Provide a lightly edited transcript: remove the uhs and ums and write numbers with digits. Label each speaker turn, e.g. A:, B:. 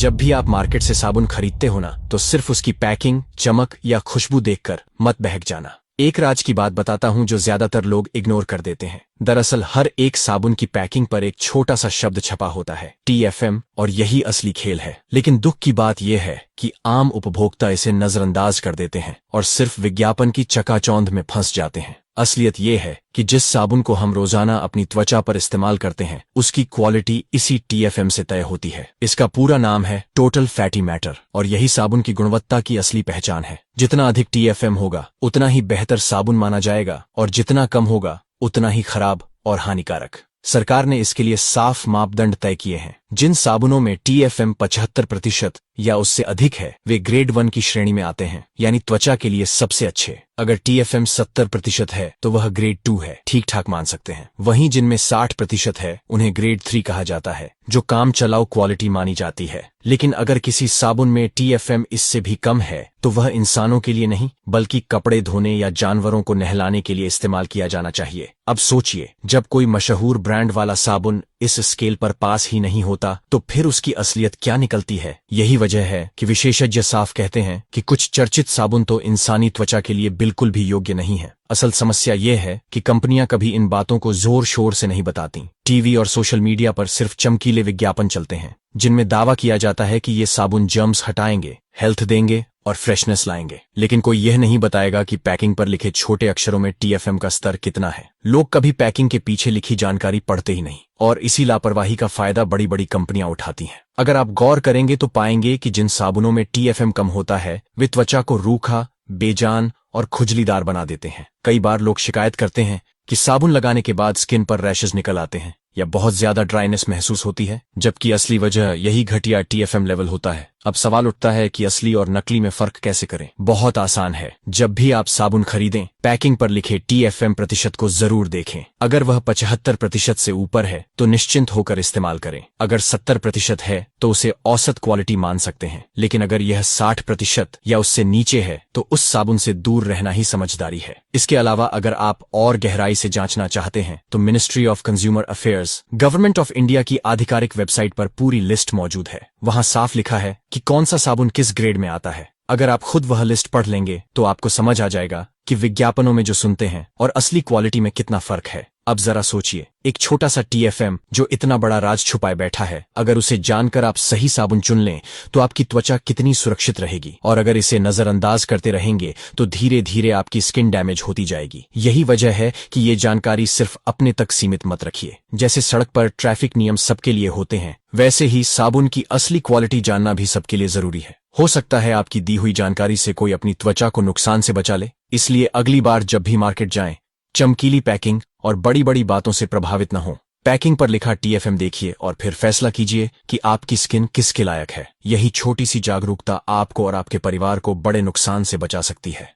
A: जब भी आप मार्केट से साबुन खरीदते हो ना, तो सिर्फ उसकी पैकिंग, चमक या खुशबू देखकर मत बहक जाना। एक राज की बात बताता हूं जो ज्यादातर लोग इग्नोर कर देते हैं। दरअसल हर एक साबुन की पैकिंग पर एक छोटा सा शब्द छपा होता है, TFM, और यही असली खेल है। लेकिन दुख की बात यह है कि आम उपभोक्ता इसे नजरअंदाज कर देते हैं और सिर्फ विज्ञापन की चकाचौंध में फंस जाते हैं। असलियत यह है कि जिस साबुन को हम रोजाना अपनी त्वचा पर इस्तेमाल करते हैं, उसकी क्वालिटी इसी TFM से तय होती है। इसका पूरा नाम है टोटल फैटी मैटर, और यही साबुन की गुणवत्ता की असली पहचान है। जितना अधिक TFM होगा, उतना ही बेहतर साबुन माना जाएगा, और जितना कम होगा, उतना ही खराब और हानिकारक। सरकार ने इसके लिए साफ मापदंड तय किए हैं। जिन साबुनों में TFM 75% या उससे अधिक है, वे ग्रेड 1 की श्रेणी में आते हैं, यानी त्वचा के लिए सबसे अच्छे। अगर TFM 70% है तो वह ग्रेड 2 है, ठीक ठाक मान सकते हैं। वहीं जिनमें 60% है, उन्हें ग्रेड 3 कहा जाता है, जो काम चलाऊ क्वालिटी मानी जाती है। लेकिन अगर किसी साबुन में TFM इससे भी कम है, तो वह इंसानों के लिए नहीं, बल्कि कपड़े धोने या जानवरों को नहलाने के लिए इस्तेमाल किया जाना चाहिए। अब सोचिए, जब कोई मशहूर ब्रांड वाला साबुन इस स्केल पर पास ही नहीं होता, तो फिर उसकी असलियत क्या निकलती है? यही वजह है कि विशेषज्ञ साफ कहते हैं कि कुछ चर्चित साबुन तो इंसानी त्वचा के लिए बिल्कुल भी योग्य नहीं है। असल समस्या यह है कि कंपनियां कभी इन बातों को जोर शोर से नहीं बताती। टीवी और सोशल मीडिया पर सिर्फ चमकीले विज्ञापन चलते हैं, जिनमें दावा किया जाता है कि ये साबुन जर्म्स हटाएंगे, हेल्थ देंगे और फ्रेशनेस लाएंगे। लेकिन कोई यह नहीं बताएगा कि पैकिंग पर लिखे छोटे अक्षरों में TFM का स्तर कितना है। लोग कभी पैकिंग के पीछे लिखी जानकारी पढ़ते ही नहीं, और इसी लापरवाही का फायदा बड़ी बड़ी कंपनियां उठाती हैं। अगर आप गौर करेंगे तो पाएंगे कि जिन साबुनों में TFM कम होता है, वे त्वचा को रूखा, बेजान और खुजलीदार बना देते हैं। कई बार लोग शिकायत करते हैं कि साबुन लगाने के बाद स्किन पर रैशेज निकल आते हैं या बहुत ज्यादा ड्राइनेस महसूस होती है, जबकि असली वजह यही घटिया TFM लेवल होता है। अब सवाल उठता है कि असली और नकली में फर्क कैसे करें? बहुत आसान है। जब भी आप साबुन खरीदें, पैकिंग पर लिखे TFM प्रतिशत को जरूर देखें। अगर वह 75% से ऊपर है तो निश्चिंत होकर इस्तेमाल करें। अगर 70% है तो उसे औसत क्वालिटी मान सकते हैं। लेकिन अगर यह 60% या उससे नीचे है तो उस साबुन से दूर रहना ही समझदारी है। इसके अलावा अगर आप और गहराई से जांचना चाहते हैं तो ministry of consumer affairs, government of India की आधिकारिक वेबसाइट पर पूरी लिस्ट मौजूद है। वहां साफ लिखा है कि कौन सा साबुन किस ग्रेड में आता है। अगर आप खुद वह लिस्ट पढ़ लेंगे तो आपको समझ आ जाएगा कि विज्ञापनों में जो सुनते हैं और असली क्वालिटी में कितना फर्क है। अब जरा सोचिए, एक छोटा सा TFM जो इतना बड़ा राज छुपाए बैठा है, अगर उसे जानकर आप सही साबुन चुन लें तो आपकी त्वचा कितनी सुरक्षित रहेगी। और अगर इसे नजरअंदाज करते रहेंगे तो धीरे धीरे आपकी स्किन डैमेज होती जाएगी। यही वजह है कि ये जानकारी सिर्फ अपने तक सीमित मत रखिए। जैसे सड़क पर ट्रैफिक नियम सबके लिए होते हैं, वैसे ही साबुन की असली क्वालिटी जानना भी सबके लिए जरूरी है। हो सकता है आपकी दी हुई जानकारी से कोई अपनी त्वचा को नुकसान से बचा ले। इसलिए अगली बार जब भी मार्केट जाएं, चमकीली पैकिंग और बड़ी बड़ी बातों से प्रभावित न हो। पैकिंग पर लिखा TFM देखिए और फिर फैसला कीजिए कि आपकी स्किन किसके लायक है। यही छोटी सी जागरूकता आपको और आपके परिवार को बड़े नुकसान से बचा सकती है।